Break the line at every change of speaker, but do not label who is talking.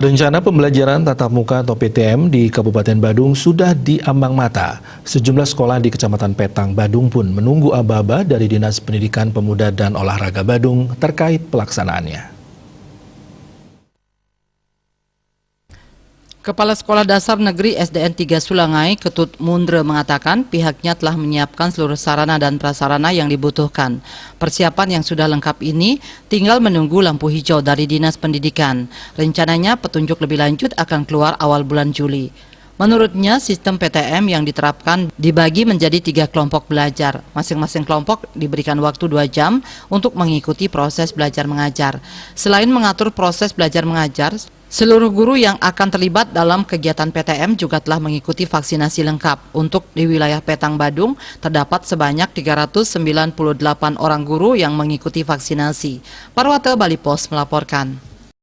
Rencana pembelajaran tatap muka atau PTM di Kabupaten Badung sudah diambang mata. Sejumlah sekolah di Kecamatan Petang, Badung pun menunggu aba-aba dari Dinas Pendidikan Pemuda dan Olahraga Badung terkait pelaksanaannya.
Kepala Sekolah Dasar Negeri SDN 3 Sulangai, Ketut Mundre mengatakan pihaknya telah menyiapkan seluruh sarana dan prasarana yang dibutuhkan. Persiapan yang sudah lengkap ini tinggal menunggu lampu hijau dari Dinas Pendidikan. Rencananya petunjuk lebih lanjut akan keluar awal bulan Juli. Menurutnya, sistem PTM yang diterapkan dibagi menjadi 3 kelompok belajar. Masing-masing kelompok diberikan waktu 2 jam untuk mengikuti proses belajar mengajar. Selain mengatur proses belajar mengajar, seluruh guru yang akan terlibat dalam kegiatan PTM juga telah mengikuti vaksinasi lengkap. Untuk di wilayah Petang Badung, terdapat sebanyak 398 orang guru yang mengikuti vaksinasi. Parwata Bali Pos melaporkan.